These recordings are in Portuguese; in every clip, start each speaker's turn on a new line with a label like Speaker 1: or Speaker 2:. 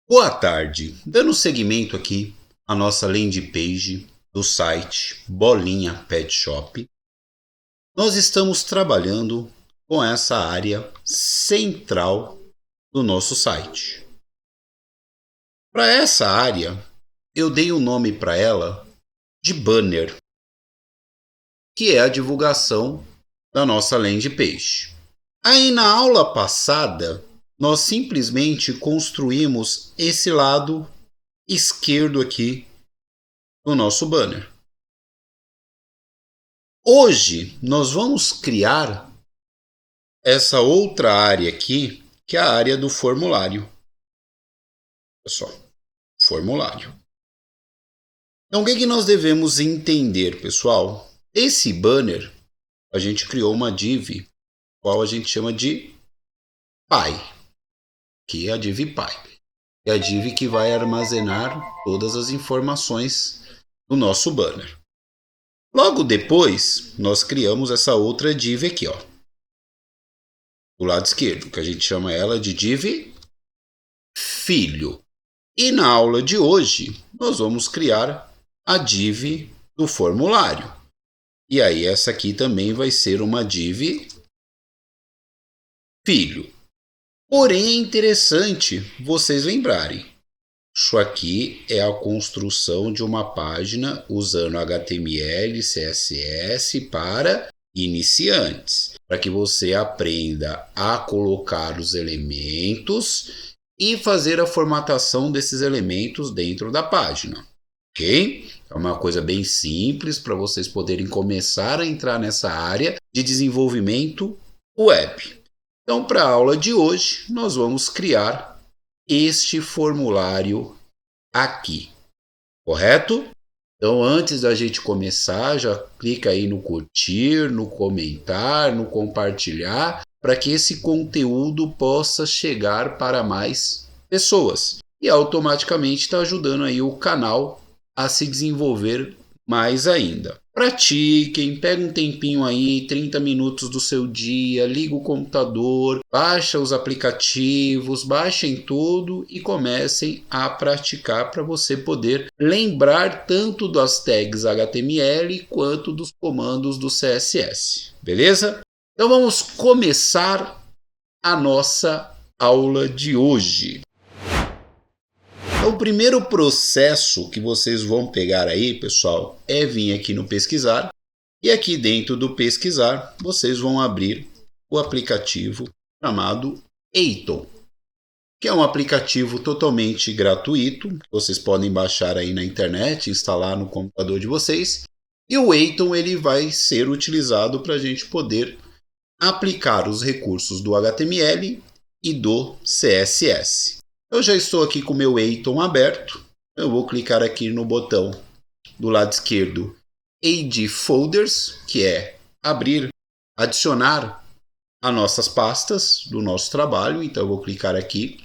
Speaker 1: Boa tarde, dando seguimento aqui à nossa landing page do site Bolinha Pet Shop. Nós estamos trabalhando com essa área central do nosso site. Para essa área, eu dei o nome para ela de banner, que é a divulgação da nossa landing page. Aí na aula passada, nós simplesmente construímos esse lado esquerdo aqui do nosso banner. Hoje nós vamos criar essa outra área aqui, que é a área do formulário. Olha só, formulário. Então o que nós devemos entender, pessoal? Esse banner, a gente criou uma div, qual a gente chama de pai, que é a div pai. É a div que vai armazenar todas as informações do nosso banner. Logo depois, nós criamos essa outra div aqui, ó, do lado esquerdo, que a gente chama ela de div filho. E na aula de hoje, nós vamos criar a div do formulário. E aí essa aqui também vai ser uma div filho. Porém, é interessante vocês lembrarem. Isso aqui é a construção de uma página usando HTML, CSS para iniciantes, para que você aprenda a colocar os elementos e fazer a formatação desses elementos dentro da página, ok? É uma coisa bem simples para vocês poderem começar a entrar nessa área de desenvolvimento web. Então, para a aula de hoje, nós vamos criar este formulário aqui, correto? Então, antes da gente começar, já clica aí no curtir, no comentar, no compartilhar, para que esse conteúdo possa chegar para mais pessoas. E automaticamente está ajudando aí o canal a se desenvolver mais ainda. Pratiquem, pega um tempinho aí, 30 minutos do seu dia, liga o computador, baixa os aplicativos, baixem tudo e comecem a praticar para você poder lembrar tanto das tags HTML quanto dos comandos do CSS, beleza? Então vamos começar a nossa aula de hoje. Então, o primeiro processo que vocês vão pegar aí, pessoal, é vir aqui no pesquisar. E aqui dentro do pesquisar, vocês vão abrir o aplicativo chamado Eiton, que é um aplicativo totalmente gratuito. Vocês podem baixar aí na internet, instalar no computador de vocês. E o Eiton ele vai ser utilizado para a gente poder aplicar os recursos do HTML e do CSS. Eu já estou aqui com o meu Eiton aberto. Eu vou clicar aqui no botão do lado esquerdo Add Folders, que é abrir, adicionar as nossas pastas do nosso trabalho. Então eu vou clicar aqui.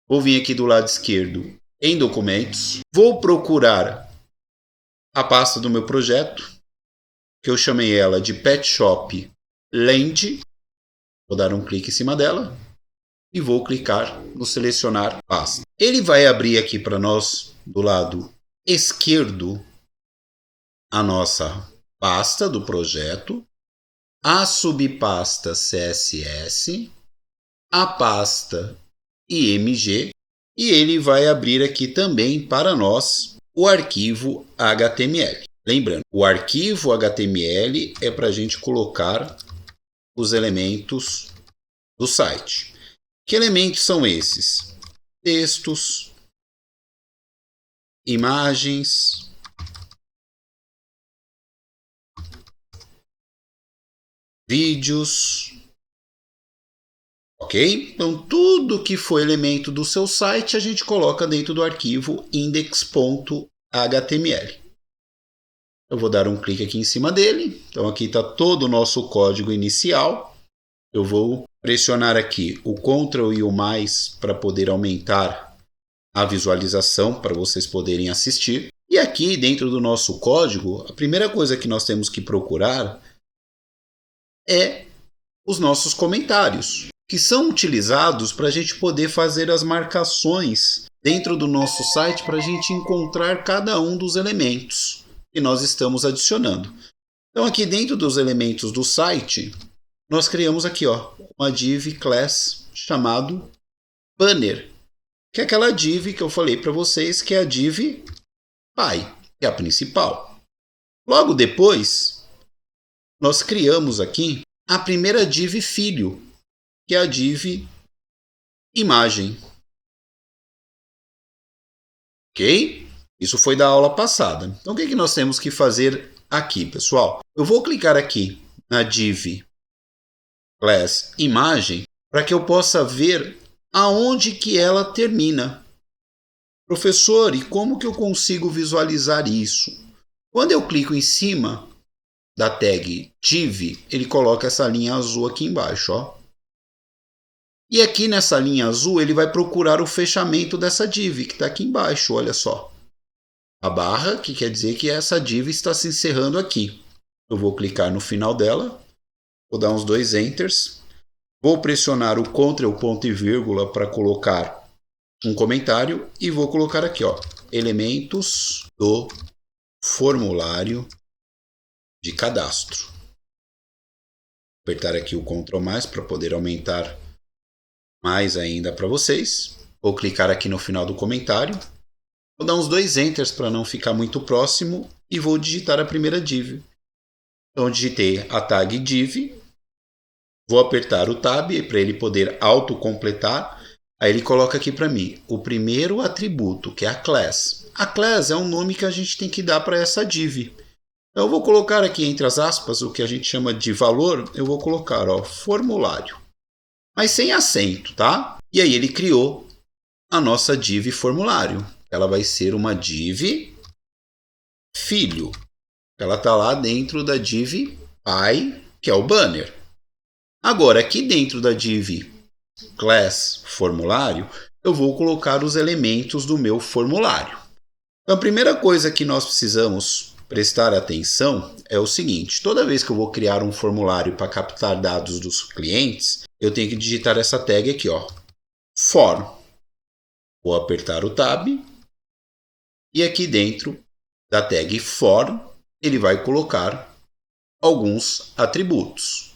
Speaker 1: Vou vir aqui do lado esquerdo em documentos. Vou procurar a pasta do meu projeto, que eu chamei ela de Pet Shop Land. Vou dar um clique em cima dela. E vou clicar no selecionar pasta. Ele vai abrir aqui para nós, do lado esquerdo, a nossa pasta do projeto, a subpasta CSS, a pasta IMG, e ele vai abrir aqui também para nós o arquivo HTML. Lembrando, o arquivo HTML é para a gente colocar os elementos do site. Que elementos são esses? Textos, imagens, vídeos, ok? Então, tudo que for elemento do seu site, a gente coloca dentro do arquivo index.html. Eu vou dar um clique aqui em cima dele. Então, aqui está todo o nosso código inicial. Eu vou pressionar aqui o Ctrl e o mais para poder aumentar a visualização para vocês poderem assistir. E aqui dentro do nosso código, a primeira coisa que nós temos que procurar é os nossos comentários. que são utilizados para a gente poder fazer as marcações dentro do nosso site para a gente encontrar cada um dos elementos que nós estamos adicionando. Então aqui dentro dos elementos do site, nós criamos aqui uma div class chamado banner, que é aquela div que eu falei para vocês que é a div pai, que é a principal. Logo depois, nós criamos aqui a primeira div filho, que é a div imagem. Ok? Isso foi da aula passada. Então, o que nós temos que fazer aqui, pessoal? Eu vou clicar aqui na div class imagem para que eu possa ver aonde que ela termina. Professor, e como que eu consigo visualizar isso? Quando eu clico em cima da tag div, ele coloca essa linha azul aqui embaixo, E aqui nessa linha azul, ele vai procurar o fechamento dessa div, que está aqui embaixo, olha só. A barra, que quer dizer que essa div está se encerrando aqui. Eu vou clicar no final dela, vou dar uns 2 enters, vou pressionar o Ctrl, ponto e vírgula para colocar um comentário e vou colocar aqui, elementos do formulário de cadastro. Vou apertar aqui o Ctrl+, para poder aumentar mais ainda para vocês. Vou clicar aqui no final do comentário. Vou dar uns 2 enters para não ficar muito próximo e vou digitar a primeira div. Então, digitei a tag div. Vou apertar o tab para ele poder autocompletar. Aí ele coloca aqui para mim o primeiro atributo, que é a class. A class é um nome que a gente tem que dar para essa div. Então, eu vou colocar aqui entre as aspas o que a gente chama de valor. Eu vou colocar formulário. Mas sem acento, tá? E aí ele criou a nossa div formulário. Ela vai ser uma div filho. Ela está lá dentro da div pai, que é o banner. Agora, aqui dentro da div class formulário, eu vou colocar os elementos do meu formulário. Então, a primeira coisa que nós precisamos prestar atenção é o seguinte: toda vez que eu vou criar um formulário para captar dados dos clientes, eu tenho que digitar essa tag aqui, form. Vou apertar o tab e aqui dentro da tag form ele vai colocar alguns atributos.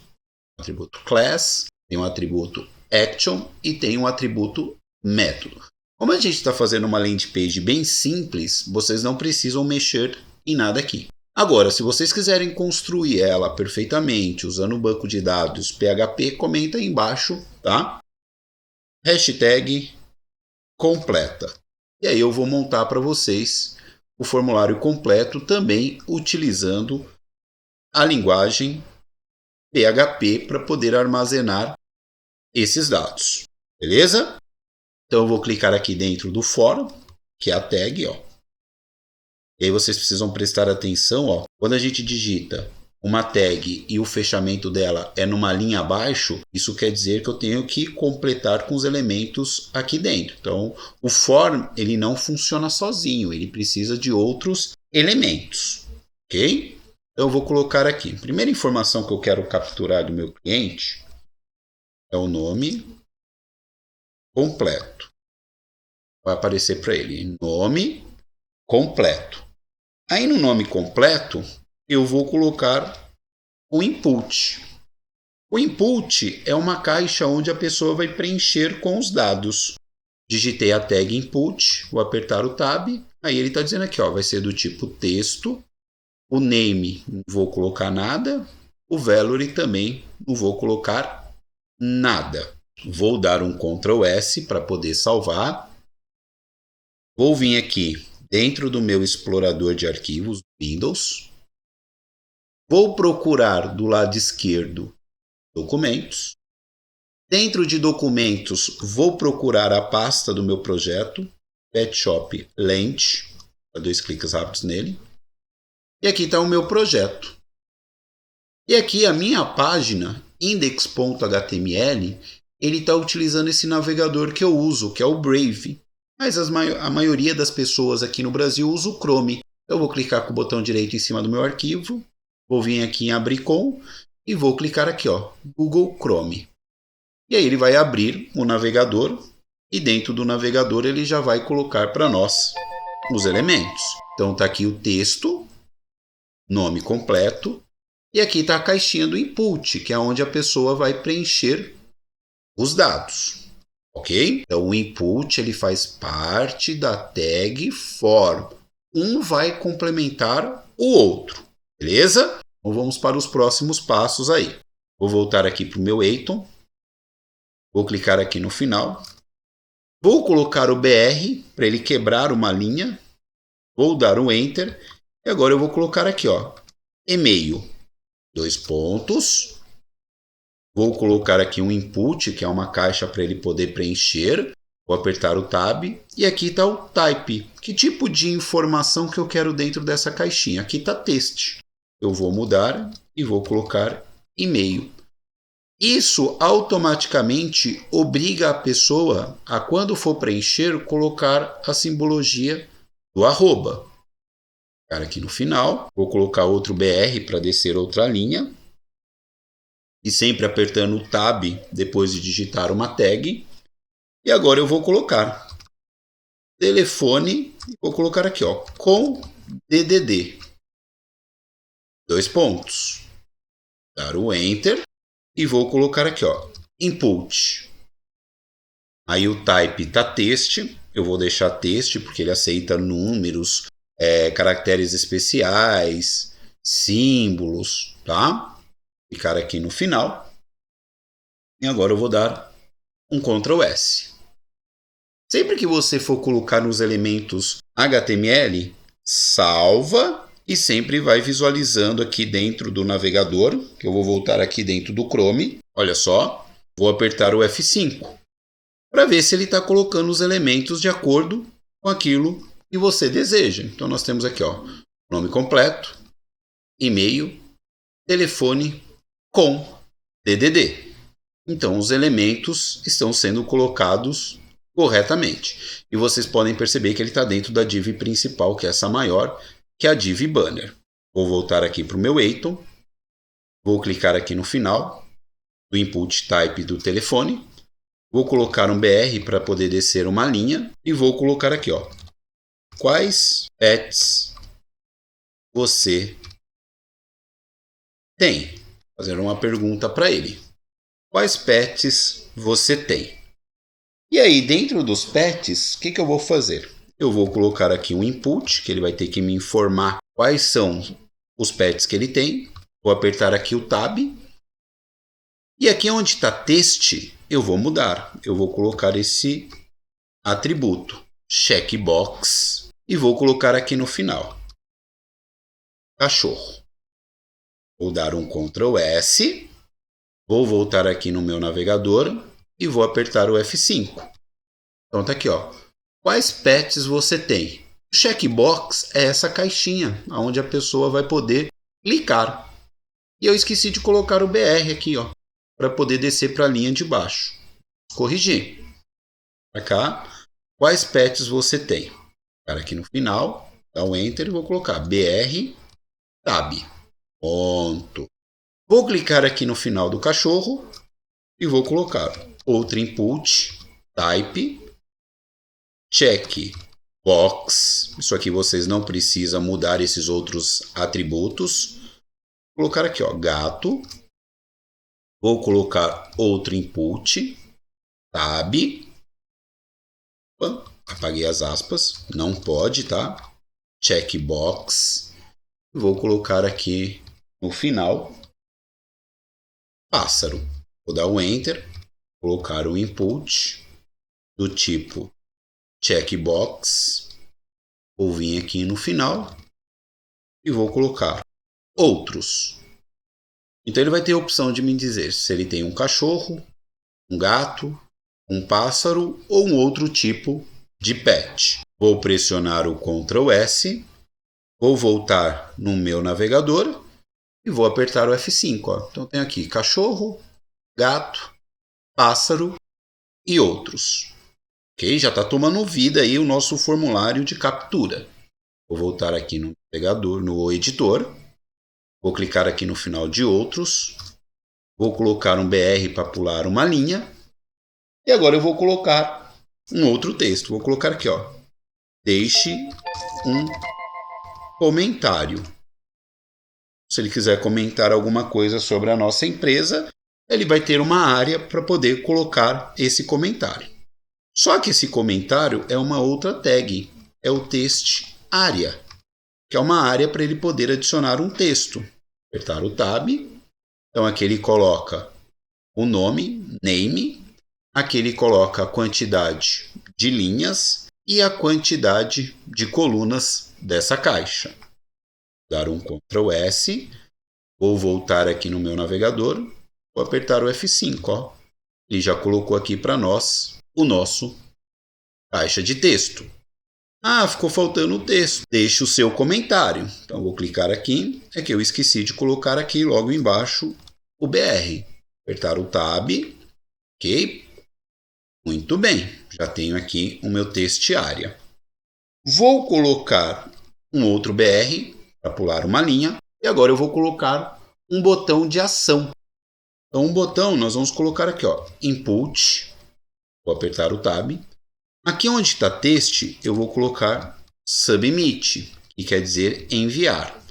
Speaker 1: O atributo class, tem um atributo action e tem um atributo método. Como a gente está fazendo uma landing page bem simples, vocês não precisam mexer em nada aqui. Agora, se vocês quiserem construir ela perfeitamente usando o banco de dados PHP, comenta aí embaixo, tá? Hashtag completa. E aí eu vou montar para vocês o formulário completo também utilizando a linguagem PHP para poder armazenar esses dados. Beleza? Então eu vou clicar aqui dentro do form, que é a tag, E aí vocês precisam prestar atenção, quando a gente digita uma tag e o fechamento dela é numa linha abaixo, isso quer dizer que eu tenho que completar com os elementos aqui dentro. Então, o form ele não funciona sozinho, ele precisa de outros elementos, ok? Então, eu vou colocar aqui. A primeira informação que eu quero capturar do meu cliente é o nome completo. Vai aparecer para ele nome completo. Aí no nome completo, eu vou colocar o input. O input é uma caixa onde a pessoa vai preencher com os dados. Digitei a tag input, vou apertar o tab, aí ele está dizendo aqui, vai ser do tipo texto. O name não vou colocar nada, o value também não vou colocar nada. Vou dar um Ctrl S para poder salvar. Vou vir aqui dentro do meu explorador de arquivos Windows. Vou procurar do lado esquerdo documentos. Dentro de documentos, vou procurar a pasta do meu projeto, Pet Shop Lente, dá 2 cliques rápidos nele. E aqui está o meu projeto. E aqui a minha página, index.html, ele está utilizando esse navegador que eu uso, que é o Brave. Mas a maioria das pessoas aqui no Brasil usa o Chrome. Eu vou clicar com o botão direito em cima do meu arquivo, vou vir aqui em abrir com e vou clicar aqui, Google Chrome. E aí ele vai abrir o navegador e dentro do navegador ele já vai colocar para nós os elementos. Então está aqui o texto, nome completo, e aqui está a caixinha do input, que é onde a pessoa vai preencher os dados. Ok? Então o input ele faz parte da tag form. Um vai complementar o outro. Beleza? Então vamos para os próximos passos aí. Vou voltar aqui para o meu Eiton. Vou clicar aqui no final. Vou colocar o BR para ele quebrar uma linha. Vou dar um Enter. E agora eu vou colocar aqui, ó, e-mail. 2 pontos. Vou colocar aqui um input, que é uma caixa para ele poder preencher. Vou apertar o Tab. E aqui está o Type. Que tipo de informação que eu quero dentro dessa caixinha? Aqui está text. Eu vou mudar e vou colocar e-mail. Isso automaticamente obriga a pessoa a, quando for preencher, colocar a simbologia do arroba. Vou clicar aqui no final, vou colocar outro BR para descer outra linha. E sempre apertando o Tab depois de digitar uma tag. E agora eu vou colocar telefone, vou colocar aqui, ó, com DDD. 2 pontos. Dar o Enter. E vou colocar aqui, ó, input. Aí o type está text. Eu vou deixar text porque ele aceita números, caracteres especiais, símbolos, tá? Clicar aqui no final. E agora eu vou dar um Ctrl S. Sempre que você for colocar nos elementos HTML, salva e sempre vai visualizando aqui dentro do navegador, que eu vou voltar aqui dentro do Chrome. Olha só, vou apertar o F5 para ver se ele está colocando os elementos de acordo com aquilo que você deseja. Então nós temos aqui, ó, nome completo, e-mail, telefone com DDD. Então os elementos estão sendo colocados corretamente. E vocês podem perceber que ele está dentro da div principal, que é essa maior, que é a div banner. Vou voltar aqui para o meu Eiton. Vou clicar aqui no final do input type do telefone. Vou colocar um BR para poder descer uma linha. E vou colocar aqui, ó, quais pets você tem? Fazer uma pergunta para ele. Quais pets você tem? E aí, dentro dos pets, o que eu vou fazer? Eu vou colocar aqui um input, que ele vai ter que me informar quais são os pets que ele tem. Vou apertar aqui o Tab. E aqui onde está text, eu vou mudar. Eu vou colocar esse atributo, checkbox, e vou colocar aqui no final, cachorro. Vou dar um Ctrl S. Vou voltar aqui no meu navegador e vou apertar o F5. Então tá aqui, ó. Quais pets você tem? O checkbox é essa caixinha onde a pessoa vai poder clicar. E eu esqueci de colocar o BR aqui, ó, para poder descer para a linha de baixo. Corrigir. Para cá. Quais pets você tem? Cara, aqui no final, dá um Enter e vou colocar BR Tab. Ponto. Vou clicar aqui no final do cachorro e vou colocar outro input, type, checkbox. Isso aqui vocês não precisam mudar esses outros atributos. Vou colocar aqui, ó, gato. Vou colocar outro input, tab. Opa, apaguei as aspas, não pode, tá? Checkbox. Vou colocar aqui no final, pássaro. Vou dar um Enter, colocar o input do tipo checkbox. Vou vir aqui no final e vou colocar outros. Então ele vai ter a opção de me dizer se ele tem um cachorro, um gato, um pássaro ou um outro tipo de pet. Vou pressionar o Ctrl S, vou voltar no meu navegador e vou apertar o F5. Ó. Então tem aqui cachorro, gato, pássaro e outros. Ok? Já está tomando vida aí o nosso formulário de captura. Vou voltar aqui no navegador, no editor. Vou clicar aqui no final de outros. Vou colocar um BR para pular uma linha. E agora eu vou colocar um outro texto. Vou colocar aqui, ó. Deixe um comentário. Se ele quiser comentar alguma coisa sobre a nossa empresa, ele vai ter uma área para poder colocar esse comentário. Só que esse comentário é uma outra tag, é o text área, que é uma área para ele poder adicionar um texto. Apertar o tab, então aqui ele coloca o nome, name, aqui ele coloca a quantidade de linhas e a quantidade de colunas dessa caixa. Dar um Ctrl S, vou voltar aqui no meu navegador, vou apertar o F5, ó. Ele já colocou aqui para nós o nosso caixa de texto. Ah, ficou faltando o texto. Deixe o seu comentário. Então vou clicar aqui, é que eu esqueci de colocar aqui logo embaixo o BR. Apertar o Tab, ok? Muito bem, já tenho aqui o meu text área. Vou colocar um outro BR para pular uma linha e agora eu vou colocar um botão de ação. Então, um botão nós vamos colocar aqui, ó, Input. Vou apertar o Tab. Aqui onde está Text, eu vou colocar Submit, que quer dizer enviar.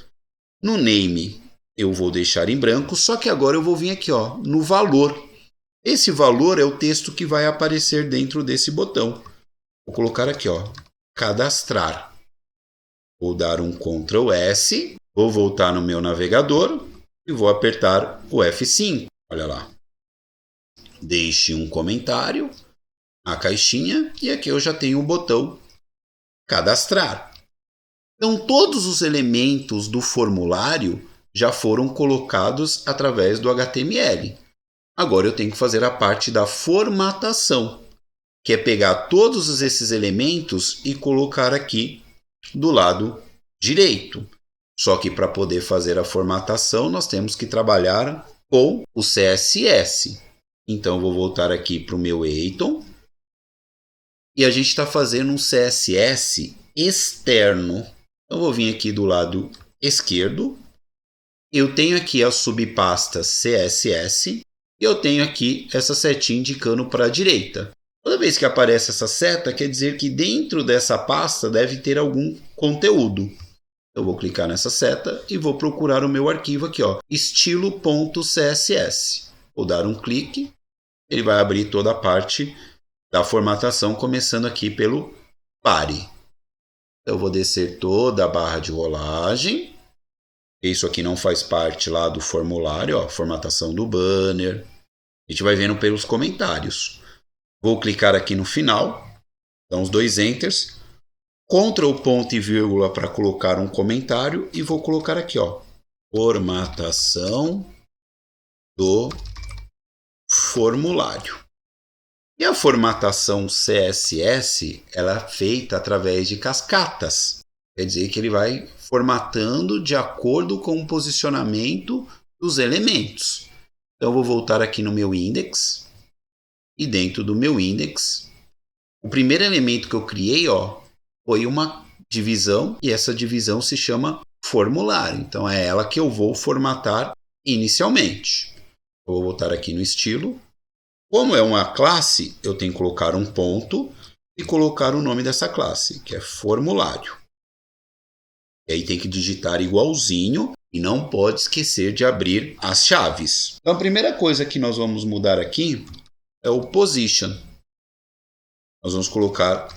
Speaker 1: No Name, eu vou deixar em branco, só que agora eu vou vir aqui, ó, no Valor. Esse valor é o texto que vai aparecer dentro desse botão. Vou colocar aqui, ó, Cadastrar. Vou dar um Ctrl S, vou voltar no meu navegador e vou apertar o F5. Olha lá. Deixe um comentário, a caixinha, e aqui eu já tenho o botão Cadastrar. Então, todos os elementos do formulário já foram colocados através do HTML. Agora eu tenho que fazer a parte da formatação, que é pegar todos esses elementos e colocar aqui do lado direito. Só que para poder fazer a formatação, nós temos que trabalhar com o CSS. Então, vou voltar aqui para o meu Eiton. E a gente está fazendo um CSS externo. Então, vou vir aqui do lado esquerdo. Eu tenho aqui a subpasta CSS. E eu tenho aqui essa setinha indicando para a direita. Toda vez que aparece essa seta, quer dizer que dentro dessa pasta deve ter algum conteúdo. Eu vou clicar nessa seta e vou procurar o meu arquivo aqui, ó, estilo.css. Vou dar um clique, ele vai abrir toda a parte da formatação, começando aqui pelo pare. Eu vou descer toda a barra de rolagem. Isso aqui não faz parte lá do formulário, ó, formatação do banner. A gente vai vendo pelos comentários. Vou clicar aqui no final, dá uns 2 enters, Ctrl ponto e vírgula para colocar um comentário e vou colocar aqui, ó, formatação do formulário. E a formatação CSS, ela é feita através de cascatas. Quer dizer que ele vai formatando de acordo com o posicionamento dos elementos. Então, eu vou voltar aqui no meu index. E dentro do meu index, o primeiro elemento que eu criei, ó, foi uma divisão. E essa divisão se chama formulário. Então, é ela que eu vou formatar inicialmente. Eu vou voltar aqui no estilo. Como é uma classe, eu tenho que colocar um ponto e colocar o nome dessa classe, que é formulário. E aí tem que digitar igualzinho e não pode esquecer de abrir as chaves. Então, a primeira coisa que nós vamos mudar aqui é o position. Nós vamos colocar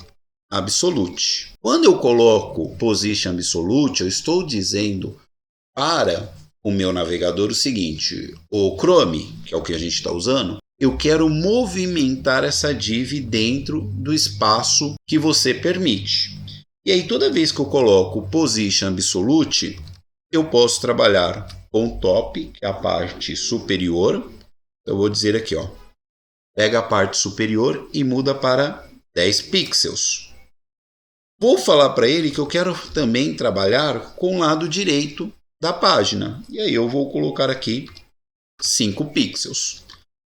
Speaker 1: absolute. Quando eu coloco position absolute, eu estou dizendo para o meu navegador o seguinte: o Chrome, que é o que a gente está usando, eu quero movimentar essa div dentro do espaço que você permite. E aí, toda vez que eu coloco position absolute, eu posso trabalhar com top, que é a parte superior. Eu vou dizer aqui, ó, pega a parte superior e muda para 10 pixels. Vou falar para ele que eu quero também trabalhar com o lado direito da página. E aí eu vou colocar aqui 5 pixels.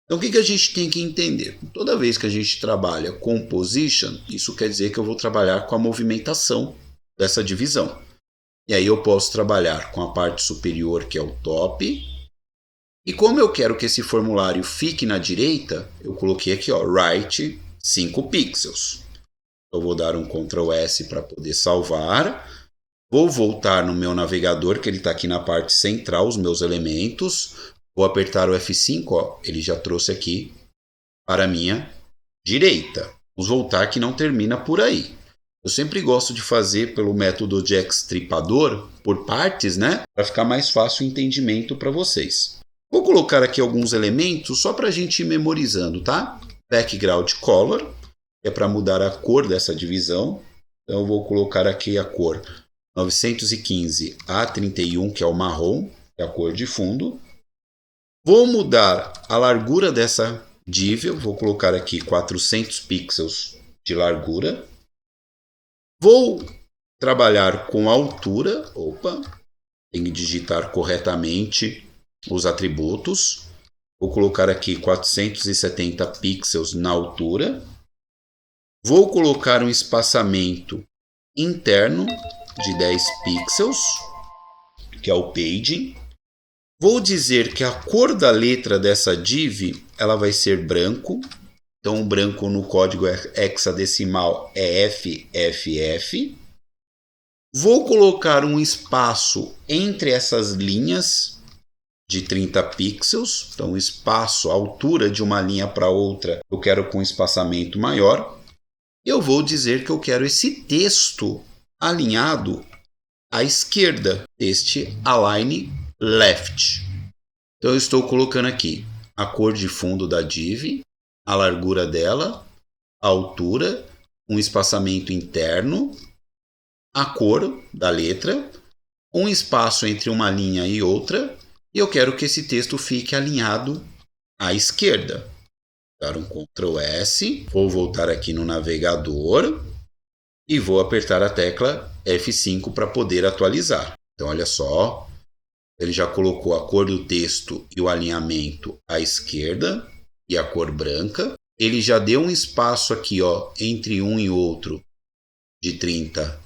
Speaker 1: Então, o que a gente tem que entender? Toda vez que a gente trabalha com position, isso quer dizer que eu vou trabalhar com a movimentação dessa divisão. E aí eu posso trabalhar com a parte superior, que é o top, E como eu quero que esse formulário fique na direita, eu coloquei aqui, ó, right 5 pixels. Eu vou dar um Ctrl S para poder salvar. Vou voltar no meu navegador, que ele está aqui na parte central, os meus elementos. Vou apertar o F5, ó, ele já trouxe aqui para a minha direita. Vamos voltar que não termina por aí. Eu sempre gosto de fazer pelo método de extripador, por partes, né? Para ficar mais fácil o entendimento para vocês. Vou colocar aqui alguns elementos só para a gente ir memorizando, tá? Background color, que é para mudar a cor dessa divisão. Então eu vou colocar aqui a cor 915 a 31, que é o marrom, que é a cor de fundo. Vou mudar a largura dessa div, eu vou colocar aqui 400 pixels de largura. Vou trabalhar com a altura. Opa, tem que digitar corretamente os atributos. Vou colocar aqui 470 pixels na altura. Vou colocar um espaçamento interno de 10 pixels, que é o paging. Vou dizer que a cor da letra dessa div ela vai ser branco. Então, o branco no código hexadecimal é FFF. Vou colocar um espaço entre essas linhas de 30 pixels. Então, o espaço, a altura de uma linha para outra, eu quero com espaçamento maior. Eu vou dizer que eu quero esse texto alinhado à esquerda, este align left. Então, eu estou colocando aqui a cor de fundo da div, a largura dela, a altura, um espaçamento interno, a cor da letra, um espaço entre uma linha e outra, e eu quero que esse texto fique alinhado à esquerda. Dar um Ctrl S, vou voltar aqui no navegador e vou apertar a tecla F5 para poder atualizar. Então, olha só, ele já colocou a cor do texto e o alinhamento à esquerda e a cor branca. Ele já deu um espaço aqui, ó, entre um e outro de 30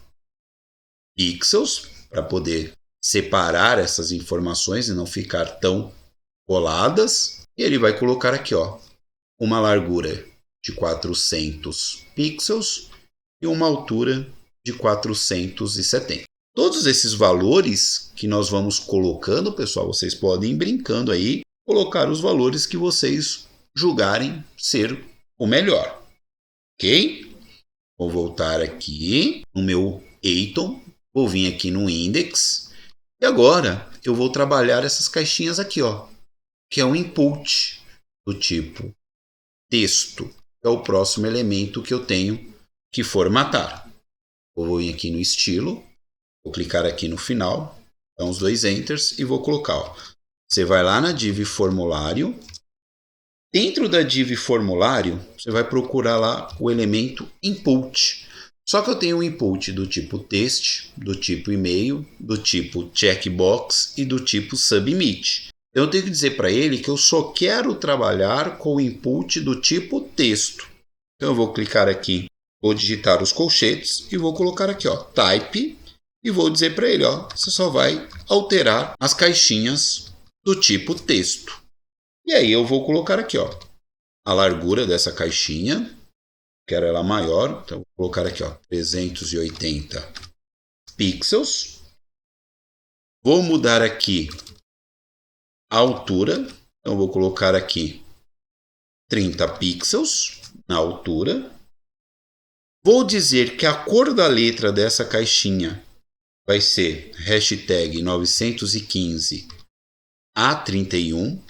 Speaker 1: pixels para poder separar essas informações e não ficar tão coladas. E ele vai colocar aqui, ó, uma largura de 400 pixels e uma altura de 470. Todos esses valores que nós vamos colocando, pessoal, vocês podem ir brincando aí, colocar os valores que vocês julgarem ser o melhor. Ok? Vou voltar aqui no meu Eiton, vou vir aqui no Index e agora eu vou trabalhar essas caixinhas aqui, ó, que é um input do tipo texto, que é o próximo elemento que eu tenho que formatar. Eu vou vir aqui no estilo, vou clicar aqui no final, dá uns 2 enters e vou colocar, ó. Você vai lá na div formulário. Dentro da div formulário, você vai procurar lá o elemento input. Só que eu tenho um input do tipo text, do tipo e-mail, do tipo checkbox e do tipo submit. Então, eu tenho que dizer para ele que eu só quero trabalhar com o input do tipo texto. Então, eu vou clicar aqui, vou digitar os colchetes e vou colocar aqui, ó, type, e vou dizer para ele, ó, você só vai alterar as caixinhas do tipo texto. E aí eu vou colocar aqui, ó, a largura dessa caixinha, quero ela maior, então vou colocar aqui, ó, 380 pixels. Vou mudar aqui a altura, então vou colocar aqui 30 pixels na altura. Vou dizer que a cor da letra dessa caixinha vai ser hashtag 915 a 31.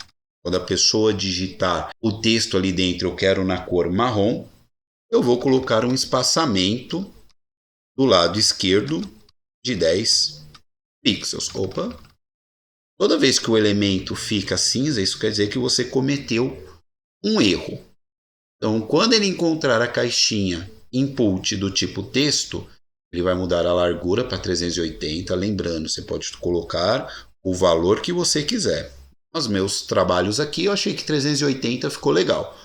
Speaker 1: Quando a pessoa digitar o texto ali dentro, eu quero na cor marrom. Eu vou colocar um espaçamento do lado esquerdo de 10 pixels. Opa! Toda vez que o elemento fica cinza, isso quer dizer que você cometeu um erro. Então, quando ele encontrar a caixinha input do tipo texto, ele vai mudar a largura para 380. Lembrando, você pode colocar o valor que você quiser. Nos meus trabalhos aqui, eu achei que 380 ficou legal.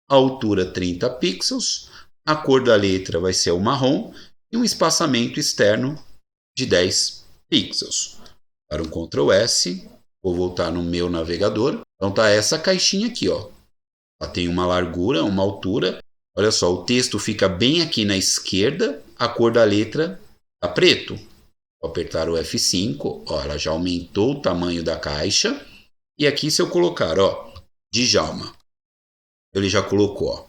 Speaker 1: A altura 30 pixels, a cor da letra vai ser o marrom e um espaçamento externo de 10 pixels. Para um Ctrl S, Vou voltar no meu navegador. Então tá essa caixinha aqui, ó. Ela tem uma largura, uma altura. Olha só, o texto fica bem aqui na esquerda, a cor da letra tá preto. Vou apertar o F5, ó, ela já aumentou o tamanho da caixa. E aqui se eu colocar, ó, Djalma, ele já colocou, ó,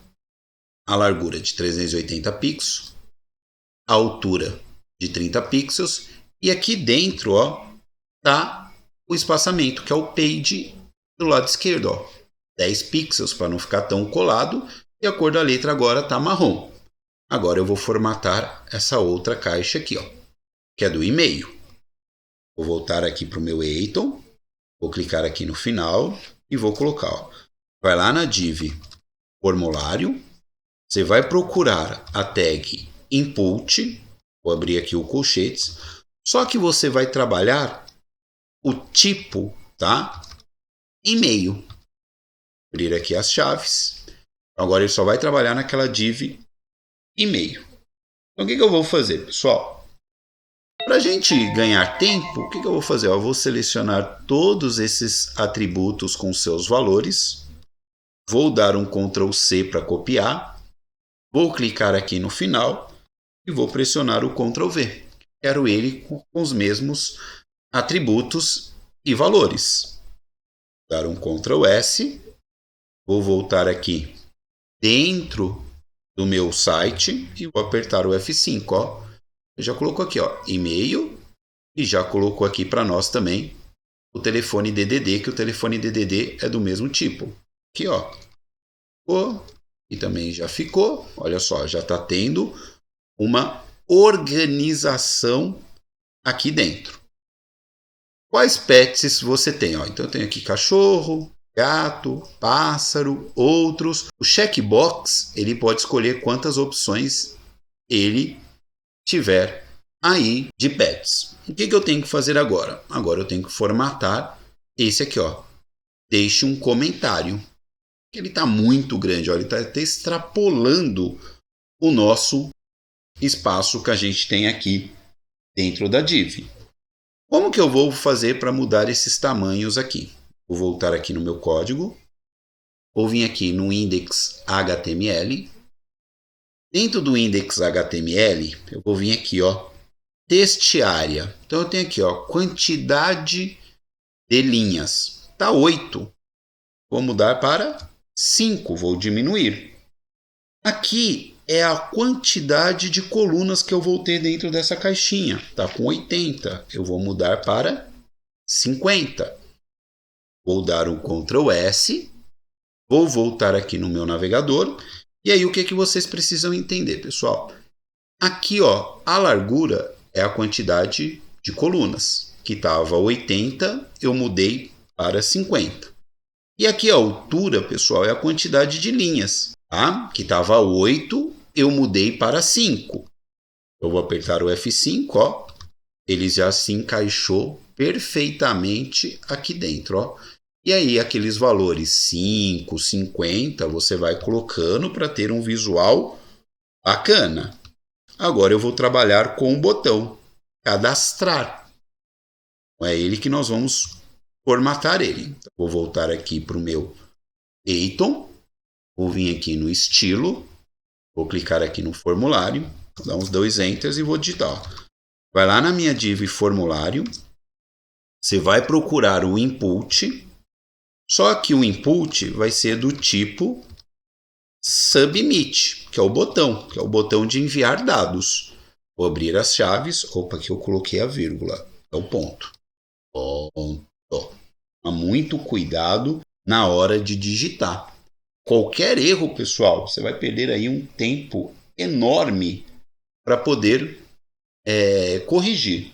Speaker 1: a largura de 380 pixels, a altura de 30 pixels e aqui dentro, ó, tá o espaçamento, que é o page do lado esquerdo, ó, 10 pixels para não ficar tão colado e a cor da letra agora tá marrom. Agora eu vou formatar essa outra caixa aqui, ó, que é do e-mail. Vou voltar aqui para o meu Eiton, vou clicar aqui no final e vou colocar, ó, vai lá na div formulário, você vai procurar a tag input, vou abrir aqui o colchetes, só que você vai trabalhar o tipo, tá? E-mail. Abrir aqui as chaves. Agora ele só vai trabalhar naquela div e-mail. Então o que eu vou fazer, pessoal? Para a gente ganhar tempo, o que eu vou fazer? Eu vou selecionar todos esses atributos com seus valores. Vou dar um Ctrl C para copiar. Vou clicar aqui no final e vou pressionar o Ctrl V. Quero ele com os mesmos atributos e valores. Dar um Ctrl S. Vou voltar aqui dentro do meu site e vou apertar o F5. Ó. Já colocou aqui, ó, e-mail e já colocou aqui para nós também o telefone DDD, que o telefone DDD é do mesmo tipo. Aqui, ó. Ficou. E também já ficou. Olha só, já está tendo uma organização aqui dentro. Quais pets você tem? Ó, então eu tenho aqui cachorro, gato, pássaro, outros. O checkbox, ele pode escolher quantas opções ele tiver aí de pets. O que eu tenho que fazer agora? Agora eu tenho que formatar esse aqui, ó. Deixe um comentário. Ele está muito grande, ó, ele está até extrapolando o nosso espaço que a gente tem aqui dentro da div. Como que eu vou fazer para mudar esses tamanhos aqui? Vou voltar aqui no meu código, vou vir aqui no index.html. Dentro do index.html, eu vou vir aqui, ó, textarea. Então eu tenho aqui, ó, quantidade de linhas. Tá 8. Vou mudar para 5, vou diminuir. Aqui é a quantidade de colunas que eu vou ter dentro dessa caixinha. Tá com 80, eu vou mudar para 50. Vou dar o Ctrl S, vou voltar aqui no meu navegador. E aí o que vocês precisam entender, pessoal? Aqui, ó, a largura é a quantidade de colunas, que estava 80, eu mudei para 50. E aqui a altura, pessoal, é a quantidade de linhas, tá? Que estava 8, eu mudei para 5. Eu vou apertar o F5, ó. Ele já se encaixou perfeitamente aqui dentro, ó. E aí aqueles valores 5, 50, você vai colocando para ter um visual bacana. Agora eu vou trabalhar com o botão cadastrar. É ele que nós vamos formatar ele. Então, vou voltar aqui para o meu Eiton, vou vir aqui no estilo, vou clicar aqui no formulário, vou dar uns 2 enters e vou digitar. Vai lá na minha div formulário, você vai procurar o input, só que o input vai ser do tipo submit, que é o botão de enviar dados. Vou abrir as chaves, opa, aqui eu coloquei a vírgula, é o ponto. Ponto. Muito cuidado na hora de digitar. Qualquer erro, pessoal, você vai perder aí um tempo enorme para poder corrigir.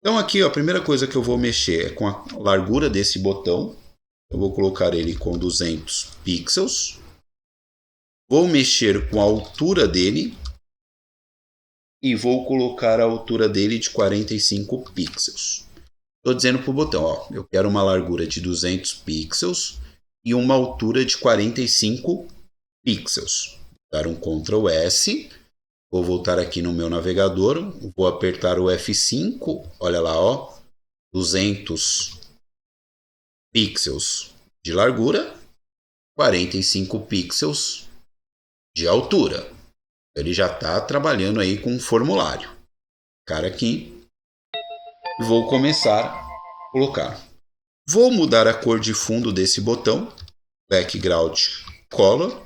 Speaker 1: Então aqui, ó, a primeira coisa que eu vou mexer é com a largura desse botão. Eu vou colocar ele com 200 pixels. Vou mexer com a altura dele e vou colocar a altura dele de 45 pixels. Estou dizendo para o botão, ó, eu quero uma largura de 200 pixels e uma altura de 45 pixels. Vou dar um Ctrl S, vou voltar aqui no meu navegador, vou apertar o F5, olha lá, ó, 200 pixels de largura, 45 pixels de altura. Ele já está trabalhando aí com um formulário. Cara aqui. Vou começar a colocar. Vou mudar a cor de fundo desse botão. Background Color.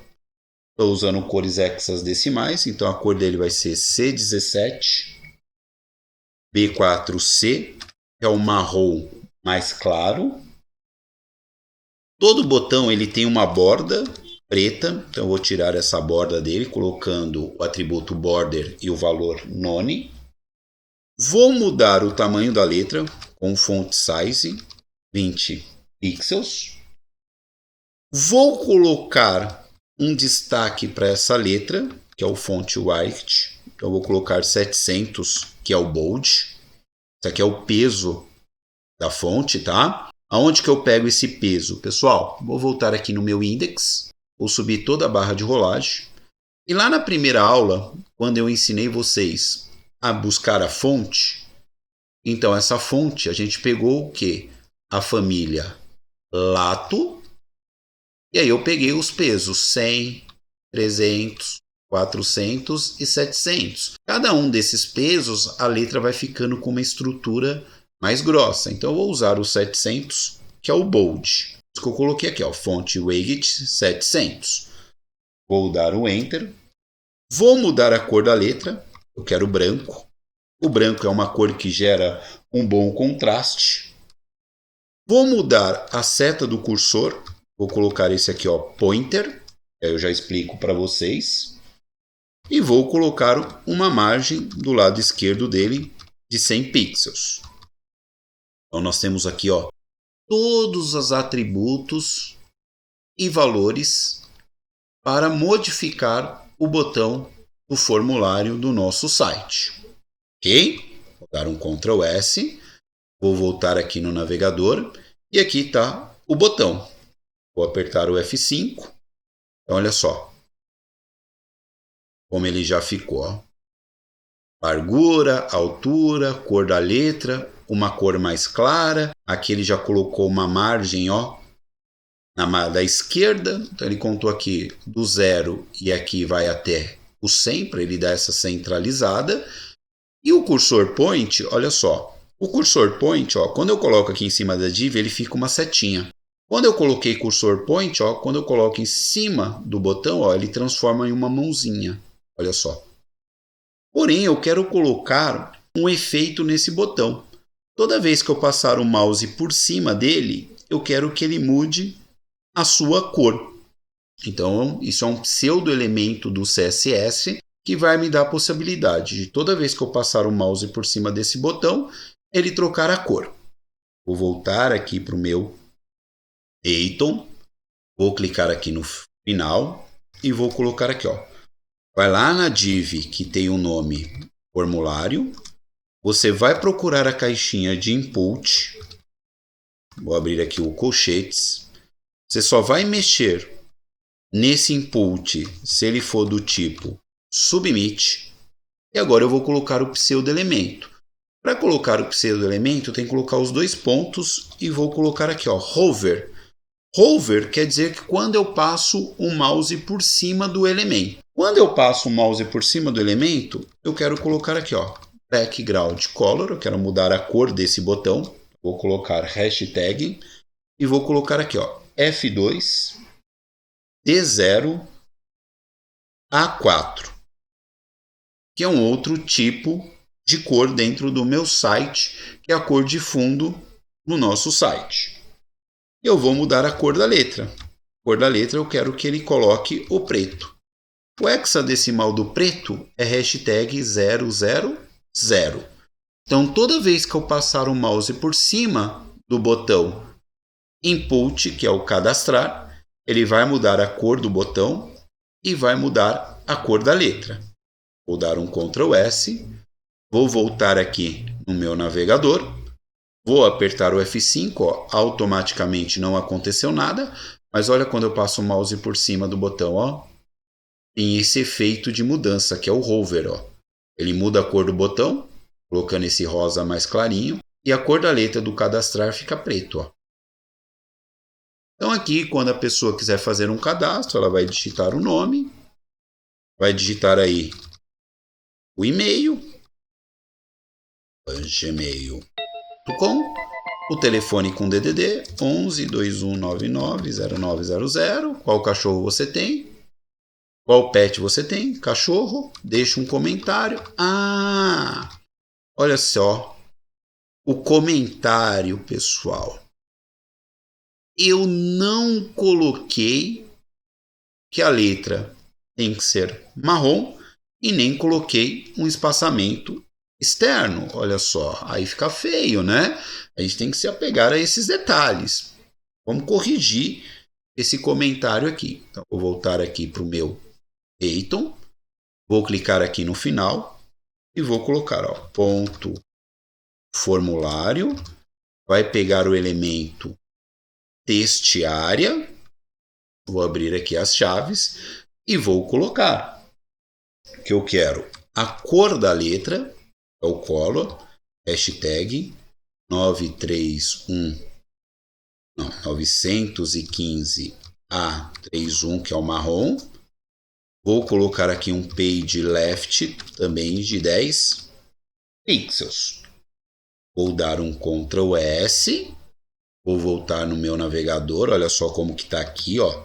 Speaker 1: Estou usando cores hexadecimais, então a cor dele vai ser C17, B4C, que é o marrom mais claro. Todo botão ele tem uma borda preta, então eu vou tirar essa borda dele, colocando o atributo border e o valor none. Vou mudar o tamanho da letra com font size 20 pixels. Vou colocar um destaque para essa letra, que é o font white. Então eu vou colocar 700, que é o bold. Isso aqui é o peso da fonte, tá? Aonde que eu pego esse peso? Pessoal, vou voltar aqui no meu index, vou subir toda a barra de rolagem. E lá na primeira aula, quando eu ensinei vocês a buscar a fonte, então essa fonte a gente pegou o quê? A família Lato, e aí eu peguei os pesos 100, 300, 400 e 700. Cada um desses pesos, a letra vai ficando com uma estrutura mais grossa. Então eu vou usar o 700, que é o bold. Isso que eu coloquei aqui, ó, fonte Weight 700. Vou dar o Enter. Vou mudar a cor da letra. Eu quero branco. O branco é uma cor que gera um bom contraste. Vou mudar a seta do cursor. Vou colocar esse aqui, ó, pointer. Eu já explico para vocês. E vou colocar uma margem do lado esquerdo dele de 100 pixels. Então nós temos aqui, ó, todos os atributos e valores para modificar o botão do formulário do nosso site. Ok? Vou dar um Ctrl S, vou voltar aqui no navegador e aqui está o botão. Vou apertar o F5. Então olha só como ele já ficou. Ó. Largura, altura, cor da letra, uma cor mais clara. Aqui ele já colocou uma margem, ó, da esquerda. Então ele contou aqui do 0 e aqui vai até o 100 para ele dar essa centralizada. E o cursor point, olha só. O cursor point, ó, quando eu coloco aqui em cima da div, ele fica uma setinha. Quando eu coloquei cursor point, ó, quando eu coloco em cima do botão, ó, ele transforma em uma mãozinha. Olha só. Porém, eu quero colocar um efeito nesse botão. Toda vez que eu passar o mouse por cima dele, eu quero que ele mude a sua cor. Então, isso é um pseudo-elemento do CSS que vai me dar a possibilidade de toda vez que eu passar o mouse por cima desse botão, ele trocar a cor. Vou voltar aqui para o meu Eiton, vou clicar aqui no final e vou colocar aqui, ó. Vai lá na div que tem o nome formulário, você vai procurar a caixinha de input, vou abrir aqui o colchetes, você só vai mexer nesse input se ele for do tipo submit, e agora eu vou colocar o pseudo-elemento. Para colocar o pseudo-elemento, tem que colocar os dois pontos e vou colocar aqui, ó, hover. Hover quer dizer que quando eu passo o mouse por cima do elemento. Quando eu passo o mouse por cima do elemento, eu quero colocar aqui, ó, background color, eu quero mudar a cor desse botão. Vou colocar hashtag e vou colocar aqui, ó, F2 D0 A4, que é um outro tipo de cor dentro do meu site, que é a cor de fundo no nosso site. Eu vou mudar a cor da letra. A cor da letra eu quero que ele coloque o preto. O hexadecimal do preto é hashtag 000. Então, toda vez que eu passar o mouse por cima do botão Input, que é o cadastrar, ele vai mudar a cor do botão e vai mudar a cor da letra. Vou dar um Ctrl S, vou voltar aqui no meu navegador, vou apertar o F5, ó, automaticamente não aconteceu nada, mas olha quando eu passo o mouse por cima do botão, ó, tem esse efeito de mudança, que é o hover. Ó. Ele muda a cor do botão, colocando esse rosa mais clarinho, e a cor da letra do cadastrar fica preto. Ó. Então aqui, quando a pessoa quiser fazer um cadastro, ela vai digitar o nome, vai digitar aí o e-mail, gmail.com, o telefone com DDD 11 2199 0900, qual cachorro você tem, qual pet você tem, cachorro, deixa um comentário. Olha só, o comentário, pessoal. Eu não coloquei que a letra tem que ser marrom e nem coloquei um espaçamento externo. Olha só, aí fica feio, né? A gente tem que se apegar a esses detalhes. Vamos corrigir esse comentário aqui. Então, vou voltar aqui para o meu Eiton, vou clicar aqui no final e vou colocar ponto formulário, vai pegar o elemento textiária, vou abrir aqui as chaves e vou colocar que eu quero a cor da letra, é o color, hashtag 915A31, que é o marrom. Vou colocar aqui um page left também de 10 pixels. Vou dar um Ctrl S. Vou voltar no meu navegador. Olha só como que está aqui, ó,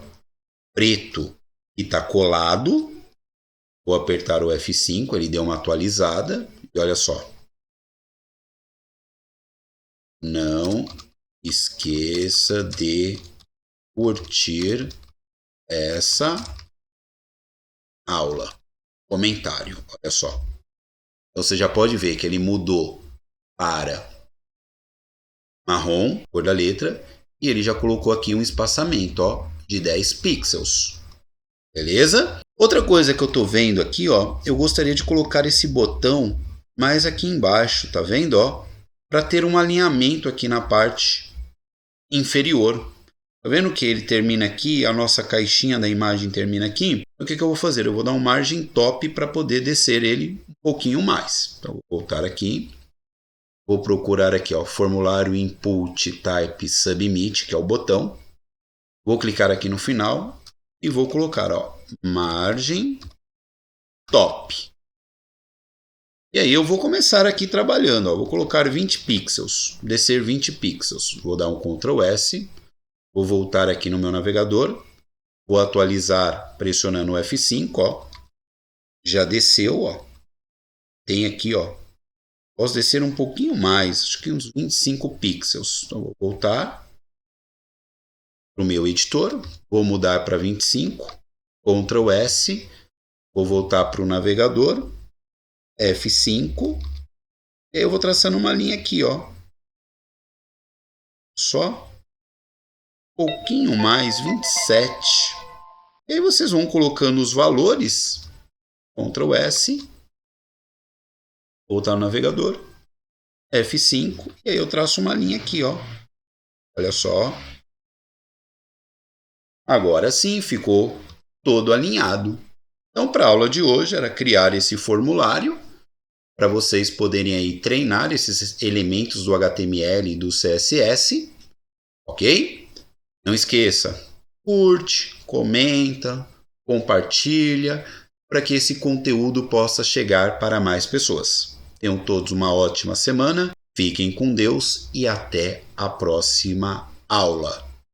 Speaker 1: preto e está colado. Vou apertar o F5, ele deu uma atualizada. E olha só. Não esqueça de curtir essa aula. Comentário, olha só. Então você já pode ver que ele mudou para marrom, cor da letra, e ele já colocou aqui um espaçamento, ó, de 10 pixels. Beleza? Outra coisa que eu tô vendo aqui, ó, eu gostaria de colocar esse botão mais aqui embaixo, tá vendo, ó? Para ter um alinhamento aqui na parte inferior. Tá vendo que ele termina aqui, a nossa caixinha da imagem termina aqui? O que eu vou fazer? Eu vou dar um margem top para poder descer ele um pouquinho mais. Então, vou voltar aqui. Vou procurar aqui, ó, formulário input type submit, que é o botão. Vou clicar aqui no final e vou colocar, ó, margem top. E aí eu vou começar aqui trabalhando, ó. Vou colocar 20 pixels, descer 20 pixels. Vou dar um Ctrl S. Vou voltar aqui no meu navegador, vou atualizar pressionando o F5, ó. Já desceu, ó. Tem aqui, ó. Posso descer um pouquinho mais, acho que uns 25 pixels. Então vou voltar para o meu editor, vou mudar para 25, Ctrl S, vou voltar para o navegador, F5, e aí eu vou traçando uma linha aqui, ó. Só pouquinho mais, 27. E aí vocês vão colocando os valores, Ctrl S, voltar no navegador, F5, e aí eu traço uma linha aqui, ó. Olha só. Agora sim, ficou todo alinhado. Então, para a aula de hoje era criar esse formulário para vocês poderem aí treinar esses elementos do HTML e do CSS, ok? Não esqueça, curte, comenta, compartilha, para que esse conteúdo possa chegar para mais pessoas. Tenham todos uma ótima semana, fiquem com Deus e até a próxima aula.